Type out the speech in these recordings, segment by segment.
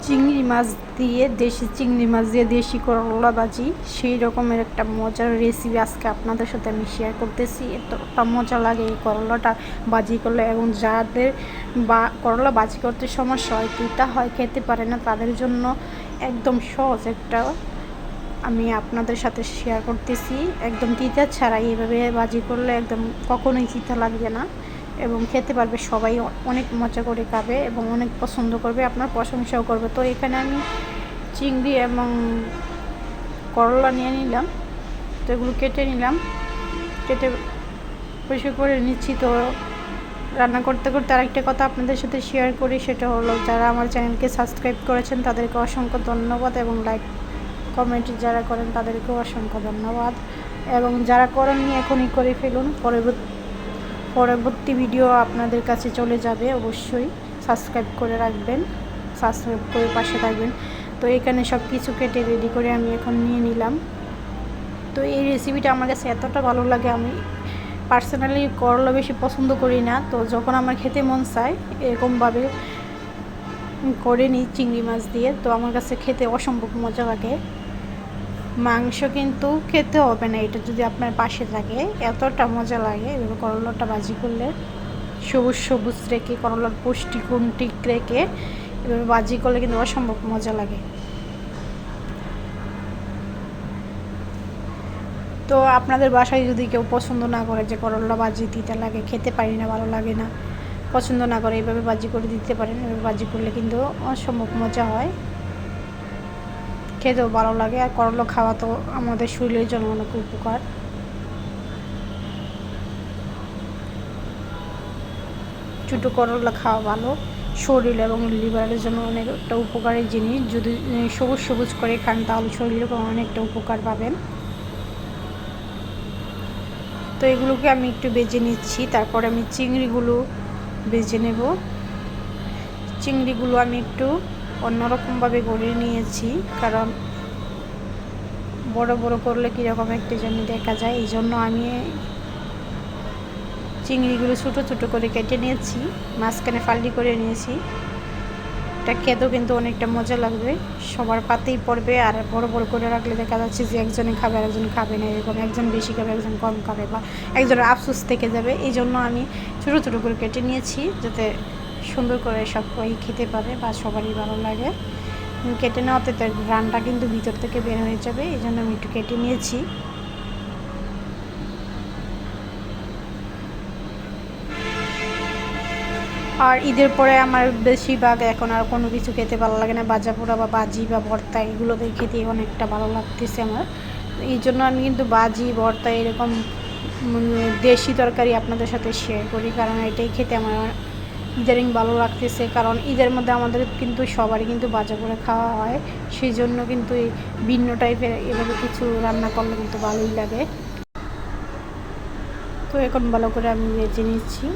চিংড়ি মাছ দিয়ে দেশি করলা ভাজি, সেই রকমের একটা মজার রেসিপি আজকে আপনাদের সাথে আমি শেয়ার করতেছি। এতটা মজা লাগে এই করলাটা ভাজি করলে, এবং যাদের করলা ভাজি করতে সমস্যা হয়, তিতা হয়, খেতে পারে না, তাদের জন্য একদম সহজ একটা আমি আপনাদের সাথে শেয়ার করতেছি। একদম তিতা ছাড়াই এভাবে ভাজি করলে একদম কখনোই তিতা লাগবে না, এবং খেতে পারবে সবাই, অনেক মজা করে খাবে এবং অনেক পছন্দ করবে, আপনার প্রশংসাও করবে। তো এখানে আমি চিংড়ি এবং করলা নিয়ে নিলাম, তো এগুলো কেটে নিলাম, কেটে পরিষ্কার করে নিচ্ছি। তো রান্না করতে করতে আরেকটা কথা আপনাদের সাথে শেয়ার করি, সেটা হলো যারা আমার চ্যানেলকে সাবস্ক্রাইব করেছেন তাদেরকে অসংখ্য ধন্যবাদ, এবং লাইক কমেন্ট যারা করেন তাদেরকেও অসংখ্য ধন্যবাদ, এবং যারা করেননি এখনই করে ফেলুন, পরবর্তী ভিডিও আপনাদের কাছে চলে যাবে। অবশ্যই সাবস্ক্রাইব করে রাখবেন, সাবস্ক্রাইব করে পাশে থাকবেন। তো এখানে সব কিছু কেটে রেডি করে আমি এখন নিয়ে নিলাম। তো এই রেসিপিটা আমার কাছে এতটা ভালো লাগে, আমি পার্সোনালি করলা বেশি পছন্দ করি না, তো যখন আমার খেতে মন চায় এরকমভাবে করে নিই চিংড়ি মাছ দিয়ে, তো আমার কাছে খেতে অসম্ভব মজা লাগে। মাংস কিন্তু খেতে হবে না, এটা যদি আপনার পাশে থাকে এতটা মজা লাগে। এভাবে করলাটা ভাজি করলে সবুজ সবুজ রেখে, করলার পুষ্টিগুণ ঠিক রেখে এভাবে ভাজি করলে কিন্তু অসম্ভব মজা লাগে। তো আপনাদের বাসায় যদি কেউ পছন্দ না করে যে করলা ভাজি দিতে লাগে, খেতে পারি না, ভালো লাগে না, পছন্দ না করে, এভাবে ভাজি করে দিতে পারেন। এভাবে ভাজি করলে কিন্তু অসম্ভব মজা হয়, খেতেও ভালো লাগে। আর করলা খাওয়া তো আমাদের শরীরের জন্য অনেক উপকার। ছোটো করলা খাওয়া ভালো, শরীর এবং লিভারের জন্য অনেকটা উপকারী জিনিস। যদি সবুজ সবুজ করে খান তাহলে শরীরে অনেকটা উপকার পাবেন। তো এগুলোকে আমি একটু বেজে নিচ্ছি, তারপরে আমি চিংড়িগুলো বেজে নেব। চিংড়িগুলো আমি একটু অন্যরকমভাবে গড়িয়ে নিয়েছি, কারণ বড় বড় করলে কীরকম একটা যেন দেখা যায়, এই জন্য আমি চিংড়িগুলো ছোটো ছোটো করে কেটে নিয়েছি, মাঝখানে ফাল্টি করে নিয়েছি। এটা খেতেও কিন্তু অনেকটা মজা লাগবে, সবার পাতেই পড়বে। আর বড় বড় করে রাখলে দেখা যাচ্ছে যে একজনে খাবে আর একজন খাবে না, এরকম একজন বেশি খাবে একজন কম খাবে, বা একজনের আফসোস থেকে যাবে। এই জন্য আমি ছোটো ছোটো করে কেটে নিয়েছি, যাতে সুন্দর করে সবাই খেতে পারে বা সবারই ভালো লাগে। কেটে নেওয়াতে তার ঘ্রাণটা কিন্তু ভিতর থেকে বের হয়ে যাবে, এই জন্য আমি একটু কেটে নিয়েছি। আর ঈদের পরে আমার বেশিরভাগ এখন আর কোনো কিছু খেতে ভালো লাগে না, ভাজা পোড়া বা ভাজি বা ভর্তা এগুলোতে খেতে অনেকটা ভালো লাগতেছে আমার। এই জন্য আমি কিন্তু ভাজি ভর্তা এরকম দেশি তরকারি আপনাদের সাথে শেয়ার করি, কারণ এটাই খেতে আমার ইদারিং ভালো লাগতেছে। কারণ ঈদের মধ্যে আমাদের কিন্তু সবারই কিন্তু ভাজা করে খাওয়া হয়, সেই জন্য কিন্তু এই ভিন্ন টাইপের এভাবে কিছু রান্না করলে কিন্তু ভালোই লাগে। তো এখন ভালো করে আমি ভেজে নিচ্ছি।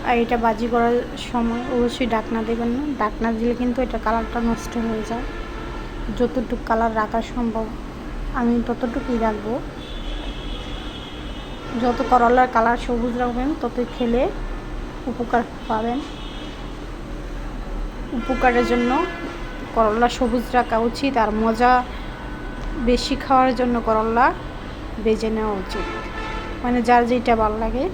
আর এটা ভাজি করার সময় অবশ্যই ঢাকনা দেবেন না, ঢাকনা দিলে কিন্তু এটা কালারটা নষ্ট হয়ে যায়। যতটুকু কালার রাখা সম্ভব আমি ততটুকুই রাখবো। যত করলার কালার সবুজ রাখবেন ততই খেলে উপকার পাবেন। উপকারের জন্য করলা সবুজ রাখা উচিত, আর মজা বেশি খাওয়ার জন্য করলা ভেজে নেওয়া উচিত, মানে যার যেটা ভালো লাগে।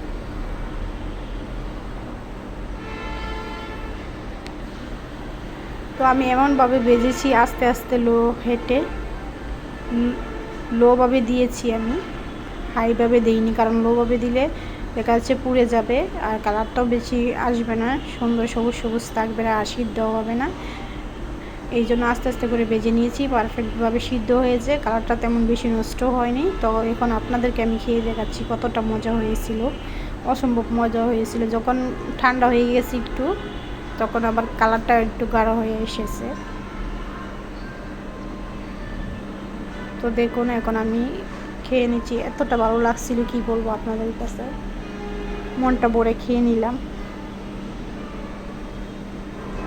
তো আমি এমনভাবে ভেজেছি, আস্তে আস্তে লোভাবে দিয়েছি, আমি হাইভাবে দিইনি, কারণ লোভাবে দিলে দেখা যাচ্ছে পুড়ে যাবে আর কালারটাও বেশি আসবে না, সুন্দর সবুজ সবুজ থাকবে আর সিদ্ধ হবে না। এই জন্য আস্তে আস্তে করে ভেজে নিয়েছি, পারফেক্টভাবে সিদ্ধ হয়েছে, কালারটা তেমন বেশি নষ্ট হয়নি। তো এখন আপনাদেরকে আমি খেয়ে দেখাচ্ছি কতটা মজা হয়েছিল, অসম্ভব মজা হয়েছিল। যখন ঠান্ডা হয়ে গেছে একটু, তখন আবার কালারটা একটু গাঢ় হয়ে এসেছে। তো দেখুন এখন আমি খেয়ে নিচ্ছি, এতটা ভালো লাগছিল কি বলবো আপনাদের কাছে, মনটা ভরে খেয়ে নিলাম,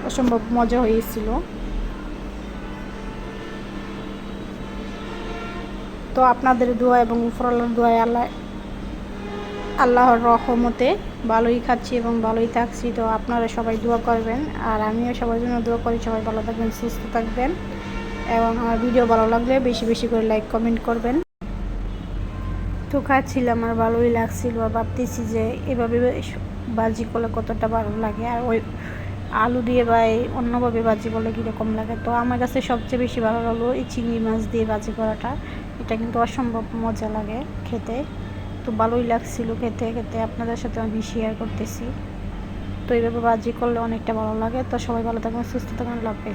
অসম্ভব মজা হয়েছিল। তো আপনাদের দোয়া এবং উপরওয়ালার দোয়ায় আল্লাহ আল্লাহর রহমতে ভালোই খাচ্ছি এবং ভালোই থাকছি। তো আপনারা সবাই দোয়া করবেন, আর আমিও সবার জন্য দোয়া করি। সবাই ভালো থাকবেন, সুস্থ থাকবেন, এবং আমার ভিডিও ভালো লাগলে বেশি বেশি করে লাইক কমেন্ট করবেন। তো খাচ্ছিলাম আর ভালোই লাগছিল, আর ভাবতেছি যে এভাবে ভাজি করলে কতটা ভালো লাগে, আর ওই আলু দিয়ে বা অন্যভাবে ভাজি করলে কীরকম লাগে। তো আমার কাছে সবচেয়ে বেশি ভালো লাগলো এই চিংড়ি মাছ দিয়ে ভাজি করাটা। এটা কিন্তু অসম্ভব মজা লাগে খেতে। তো ভালোই লাগছিল খেতে খেতে, আপনাদের সাথে আমি শেয়ার করতেছি। তো এইভাবে ভাজি করলে অনেকটা ভালো লাগে। তো সবাই ভালো থাকবেন, সুস্থ থাকবেন, আল্লাহ হাফেজ।